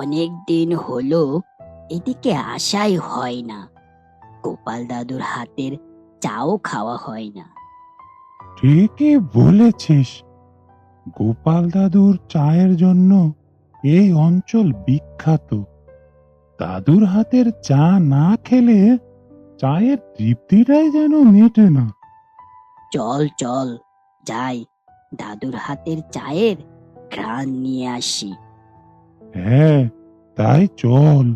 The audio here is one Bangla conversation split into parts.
অনেক দিন হলো এদিকে আসাই হয় না। গোপাল দাদুর হাতের চাও খাওয়া হয় না। ঠিকই বলেছিস। গোপাল দাদুর চায়ের জন্য এই অঞ্চল বিখ্যাত। দাদুর হাতের চা না খেলে চায়ের তৃপ্তিটাই যেন মেটে না। চল চল যাই, দাদুর হাতের চায়ের ঘ্রাণ নিয়ে আসি। হ্যাঁ, তাই চল।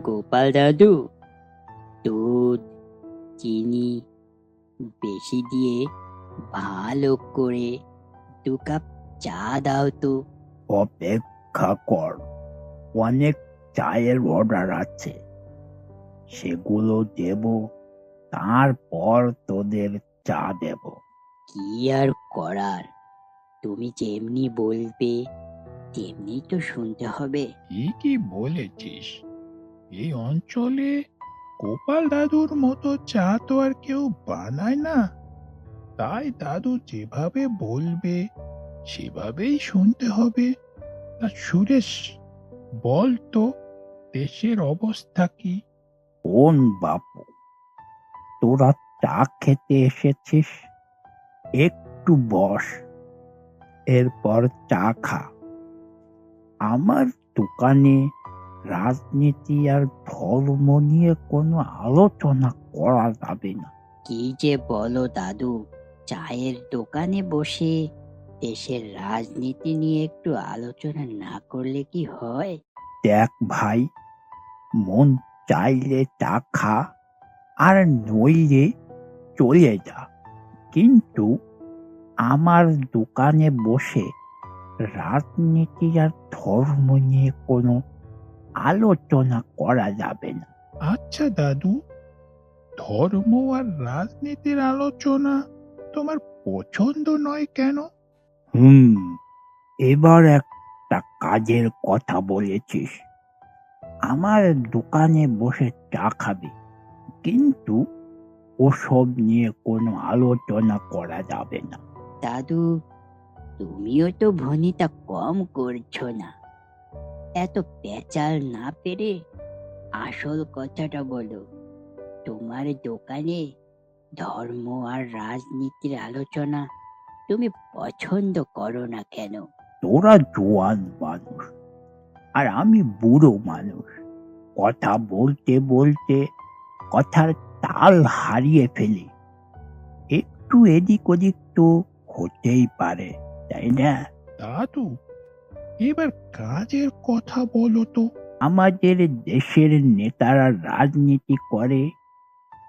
গোপাল দাদু, দুধ, চিনি বেশি দিয়ে ভালো করে 2 কাপ চা দাও তো। অপেক্ষা কর, অনেক চায়ের অর্ডার আছে, সেগুলো দেব, তারপর তোদের চা দেব। কি আর করার, তুমি যেমনি বলবে তেমনি তো শুনতে হবে। ঠিকই বলেছিস। এই অঞ্চলে গোপাল দাদুর মতো চা তো আর কেউ বানায় না। তাই দাদু যেভাবে বলবে সেভাবেই শুনতে হবে। তা সুরেশ, বল তো, দেশের অবস্থা কি? কোন বাপু, তোরা চা খেতে এসেছিস? একটু বস, এরপর চা খা। আমার দোকানে রাজনীতি আর ধর্ম নিয়ে কোনো আলোচনা করা যাবে না। কি যে বলো দাদু, চায়ের দোকানে বসে দেশের রাজনীতি নিয়ে একটু আলোচনা না করলে কি হয়? দেখ ভাই, মন চাইলে চা খা, আর নইলে চলে যা, কিন্তু আমার দোকানে বসে রাজনীতি আর ধর্ম নিয়ে কোনো আলোচনা করা যাবে না। আচ্ছা দাদু, ধর্ম আর রাজনীতির আলোচনা তোমার পছন্দ নয় কেন? এবার একটা কাজের কথা বলেছিস। আমার দোকানে বসে চা খাবি, কিন্তু ওসব নিয়ে কোনো আলোচনা করা যাবে না। দাদু, তুমিও তো ভনিতা কম করছো না। এত পেঁচাল না পেরে আসল কথাটা বলো। তোমার দোকানে ধর্ম আর রাজনীতির আলোচনা তুমি পছন্দ করো না কেন? তোরা জোয়ান মানুষ আর আমি বুড়ো মানুষ, কথা বলতে বলতে কথার তাল হারিয়ে ফেলি। একটু এদিক ওদিক তো হতেই পারে, তাই না? দাদু, এবার কাজের কথা বলো তো। আমাদের দেশের নেতারা রাজনীতি করে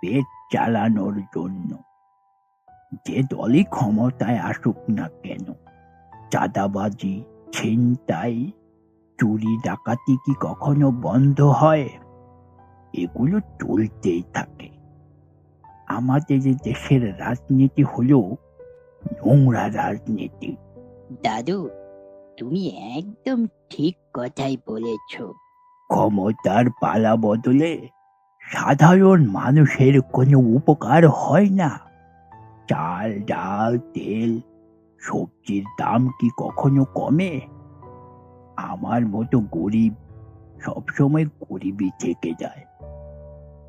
পেট চালানোর জন্য। যে দলই ক্ষমতায় আসুক না কেন, চাঁদাবাজি, ছিনতাই, চুরি ডাকাতি কি কখনো বন্ধ হয়? এগুলো চলতেই থাকে। আমাদের দেশের রাজনীতি হলো নোংরা রাজনীতি। দাদু, তুমি একদম ঠিক কথাই বলেছ। ক্ষমতার পালা বদলে সাধারণ মানুষের কোনো উপকার হয় না। চাল, ডাল, তেল, সবজির দাম কি কখনো কমে? আমার মতো গরিব সবসময় গরিবই থেকে যায়।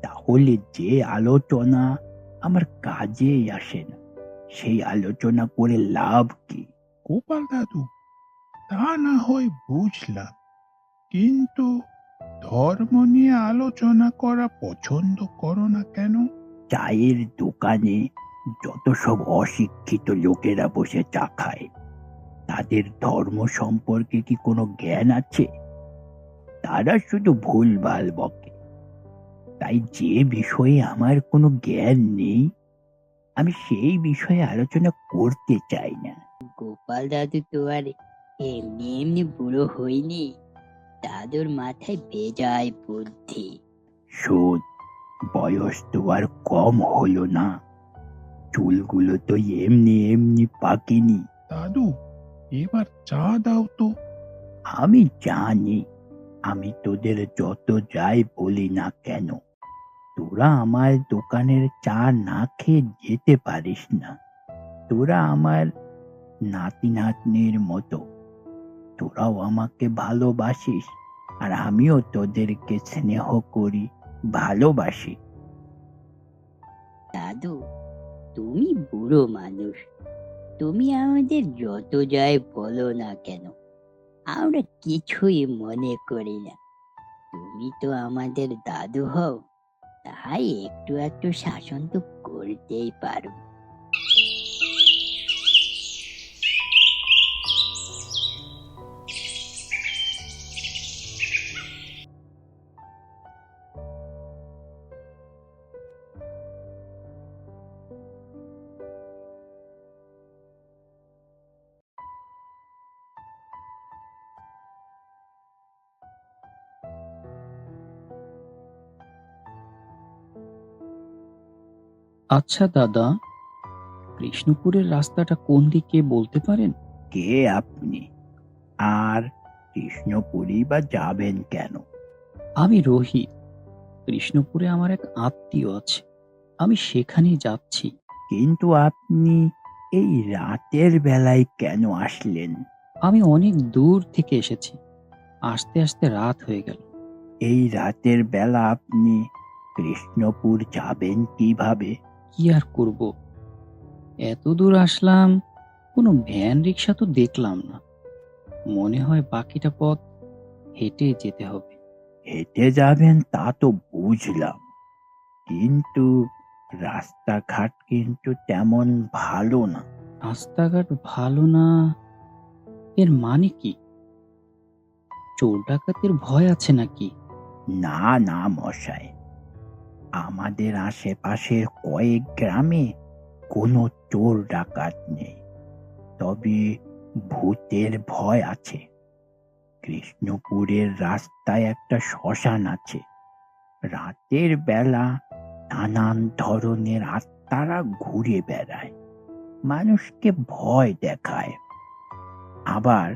তাহলে যে আলোচনা আমার কাজেই আসে না, সেই আলোচনা করে লাভ কি? গোপাল দাদু, তা না হয় বুঝলাম, কিন্তু ধর্ম নিয়ে আলোচনা করা পছন্দ করো না কেন? চায়ের দোকানে যত সব অশিক্ষিত লোকেরা বসে চা খায়, তাদের ধর্ম সম্পর্কে কি কোনো জ্ঞান আছে? তারা শুধু ভুলভাল বকে। তাই যে বিষয়ে আমার কোনো জ্ঞান নেই, আমি সেই বিষয়ে আলোচনা করতে চাই না। গোপাল দাদু তো আর এমনি এমনি বুড়ো হয়নি। দাদুর মাথায় বেজায় বুদ্ধি। শোন, বয়স তো আর কম হলো না, চুলগুলো তো এমনি এমনি পাকেনি। দাদু, এবার চা দাও তো। আমি জানি, আমি তোদের যত যাই বলি না কেন, তোরা আমার দোকানের চা না খেয়ে যেতে পারিস না। তোরা আমার নাতি নাতনির মতো, তোরাও আমাকে ভালোবাসিস, আর আমিও তোদেরকে স্নেহ করি, ভালোবাসি। দাদু, তুমি বুড়ো মানুষ, তুমি আমাদের যত যাই বলো না কেন আমরা কিছুই মনে করি না। তুমি তো আমাদের দাদু হও, তাই একটু একটু শাসন তো করতেই পারো। আচ্ছা দাদা, কৃষ্ণপুরের রাস্তাটা কোন দিকে বলতে পারেন? কে আপনি? আর কৃষ্ণপুরী বা যাবেন কেন? আমি রোহিত। কৃষ্ণপুরে আমার এক আত্মীয় আছে, আমি সেখানেই যাচ্ছি। কিন্তু আপনি এই রাতের বেলায় কেন আসলেন? আমি অনেক দূর থেকে এসেছি, আসতে আসতে রাত হয়ে গেল। এই রাতের বেলা আপনি কৃষ্ণপুর যাবেন কিভাবে? কি আর করব, এত দূর আসলাম, কোনো ভ্যান রিক্সা তো দেখলাম না। মনে হয় বাকিটা পথ হেঁটে যেতে হবে। হেঁটে যাবেন তা তো বুঝলাম, কিন্তু রাস্তাঘাট কিন্তু তেমন ভালো না। রাস্তাঘাট ভালো না এর মানে কি? চোর ডাকাতের ভয় আছে নাকি? না না মশাই, আমাদের আশেপাশের কয়েক গ্রামে কোনো চোর ডাকাত নেই, তবে ভূতের ভয় আছে। কৃষ্ণপুরের রাস্তায় একটা শ্মশান আছে, রাতের বেলা নানান ধরনের আত্মারা ঘুরে বেড়ায়, মানুষকে ভয় দেখায়, আবার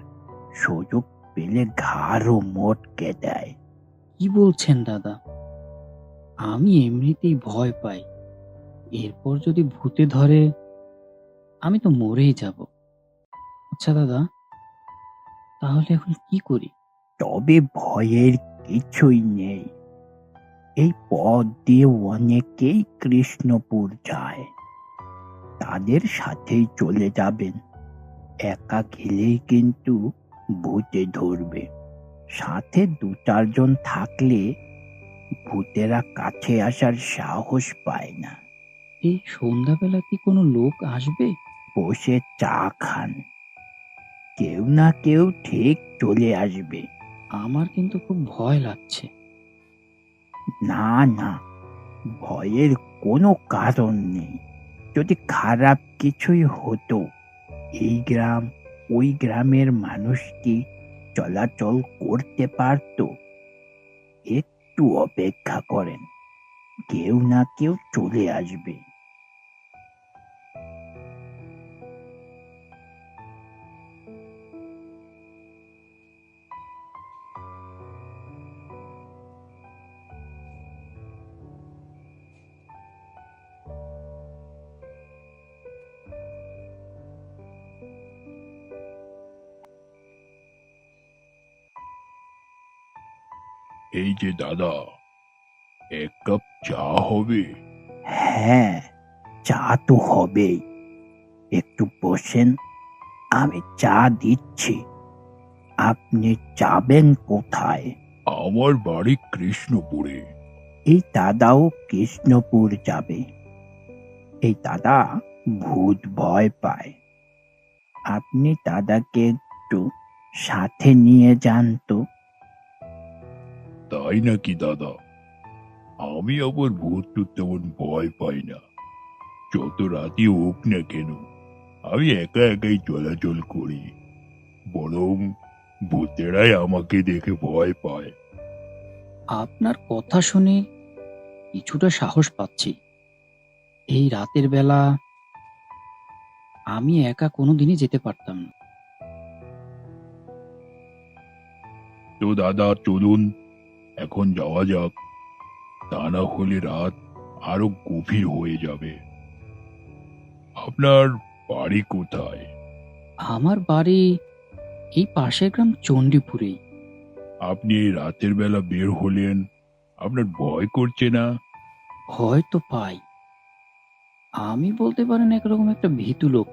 সুযোগ পেলে ঘাড়ও মোটকে দেয়। কি বলছেন দাদা? আমি এমনিতেই ভয় পাই, এরপর যদি ভূতে ধরে আমি তো মরেই যাব। আচ্ছা দাদা, তাহলে এখন কি করি? তবে ভয়ের কিছুই নেই, এই পথ দিয়ে অনেকেই কৃষ্ণপুর যায়, তাদের সাথেই চলে যাবেন। একা গেলেই কিন্তু ভূতে ধরবে, সাথে দু চারজন থাকলে ভূতেরা কাছে আসার সাহস পায় না। এই সন্ধ্যাবেলা কি কোনো লোক আসবে? বসে চা খান, কেউ না কেউ ঠিক চলে আসবে। আমার কিন্তু খুব ভয় লাগছে। না না, ভয়ের কোনো কারণ নেই। যদি খারাপ কিছুই হতো, এই গ্রাম ওই গ্রামের মানুষ কি চলাচল করতে পারতো? একটু অপেক্ষা করেন, কেউ না কেউ চলে আসবে। এই যে দাদা, এক কাপ চা হবে? হ্যাঁ, চা তো হবেই। একটু বসেন, আমি চা দিচ্ছি। আপনি যাবেন কোথায়? আমার বাড়ি কৃষ্ণপুরে। এই দাদাও কৃষ্ণপুর যাবে। এই দাদা ভূত ভয় পায়, আপনি দাদাকে একটু সাথে নিয়ে যান তো। তাই নাকি দাদা? আমি আবার ভূত টুত তেমন ভয় পাই না, যত রাতি হোক না কেন আমি একা একাই চলাচল করি, বরং ভূতেরাই আমাকে দেখে ভয় পায়। আপনার কথা শুনে কিছুটা সাহস পাচ্ছি। এই রাতের বেলা আমি একা কোনোদিনই যেতে পারতাম না। তো দাদা চলুন, এখন যাওয়া যাক, তা না হলে রাত আরো গভীর হয়ে যাবে। আপনার বাড়ি কোথায়? আমার বাড়ি এই পাশের গ্রাম চণ্ডীপুরেই। আপনি এই রাতের বেলা বের হলেন, আপনার ভয় করছে না? হয়তো পাই। আমি বলতে পারেন একরকম একটা ভীতু লোক।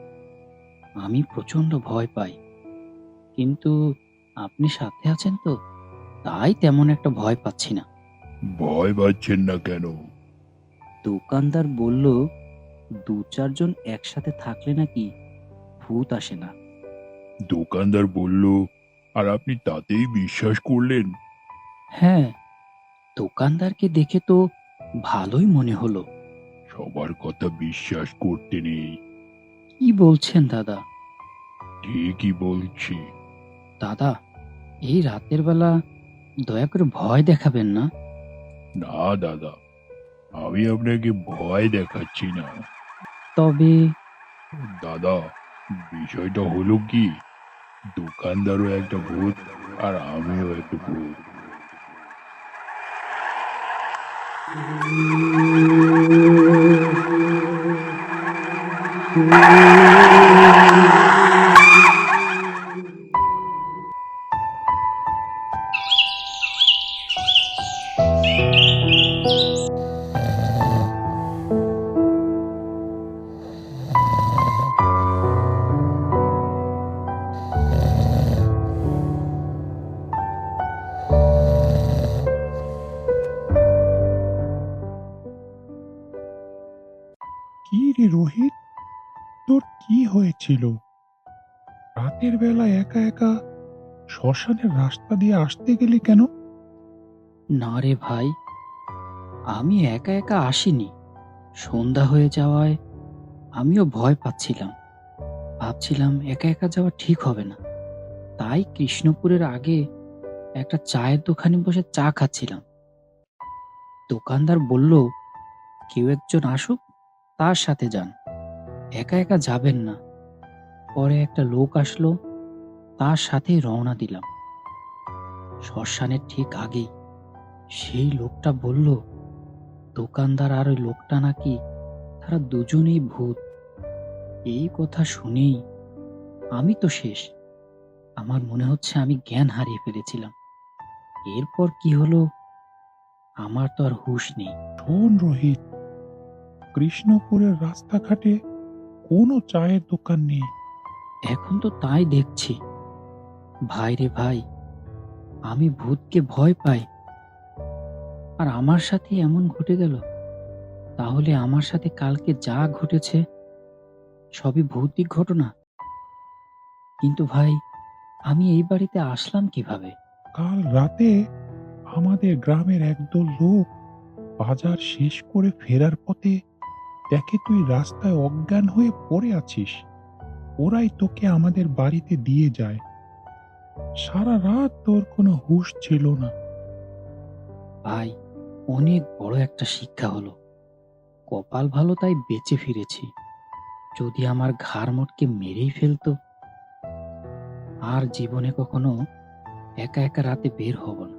আমি প্রচন্ড ভয় পাই, কিন্তু আপনি সাথে আছেন তো, তাই তেমন একটা ভয় পাচ্ছি না। ভয় পাচ্ছেন না কেন? দোকানদার বলল 2-4 জন একসাথে থাকলে নাকি ভূত আসে না। দোকানদার বলল, আর আপনি তাতেই বিশ্বাস করলেন? হ্যাঁ, দোকানদারকে দেখে তো ভালোই মনে হলো। সবার কথা বিশ্বাস করতে নেই। কি বলছেন দাদা? ঠিকই বলছি। দাদা, এই রাতের বেলা দয়া করে ভয় দেখাবেন না। না দাদা, আমি আপনাকে ভয় দেখাচ্ছি না। তবে দাদা, বিষয়টা হলো কি, দোকানদারও একটা ভূত আর আমিও একটা ভূত। কি রে রোহিত, তোর কি হয়েছিল? রাতের বেলা একা একা শ্মশানের রাস্তা দিয়ে আসতে গেলি কেন? না রে ভাই, আমি একা একা আসিনি। সন্ধ্যা হয়ে যাওয়ায় আমিও ভয় পাচ্ছিলাম। ভাবছিলাম একা একা যাওয়া ঠিক হবে না, তাই কৃষ্ণপুরের আগে একটা চায়ের দোকানে বসে চা খাচ্ছিলাম। দোকানদার বলল কেউ একজন আসুক, তার সাথে যান, একা একা যাবেন না। পরে একটা লোক আসলো, তার সাথেই রওনা দিলাম। শ্মশানের ঠিক আগেই সেই লোকটা বলল দোকানদার আর ওই লোকটা নাকি তারা দুজনেই ভূত। এই কথা শুনেই আমি তো শেষ। আমার মনে হচ্ছে আমি জ্ঞান হারিয়ে ফেলেছিলাম। এরপর কি হলো আমার তো আর হুঁশ নেই। শোন রোহিত, কৃষ্ণপুরের রাস্তাঘাটে কোনো চায়ের দোকান নেই। এখন তো তাই দেখছি। ভাই রে ভাই, আমি ভূতকে ভয় পাই, আর আমার সাথে এমন ঘটে গেল। তাহলে আমার সাথে কালকে যা ঘটেছে সবই ভৌতিক ঘটনা। কিন্তু ভাই, আমি এই বাড়িতে আসলাম কিভাবে? কাল রাতে আমাদের গ্রামের একদল লোক বাজার শেষ করে ফেরার পথে দেখে তুই রাস্তায় অজ্ঞান হয়ে পড়ে আছিস। ওরাই তোকে আমাদের বাড়িতে দিয়ে যায়। সারা রাত তোর কোনো হুঁশ ছিল না। ভাই, অনেক বড় একটা শিক্ষা হলো। কপাল ভালো তাই বেঁচে ফিরেছি। যদি আমার ঘাড় মটকে মেরেই ফেলতো, আর জীবনে কখনো একা একা রাতে বের হব না।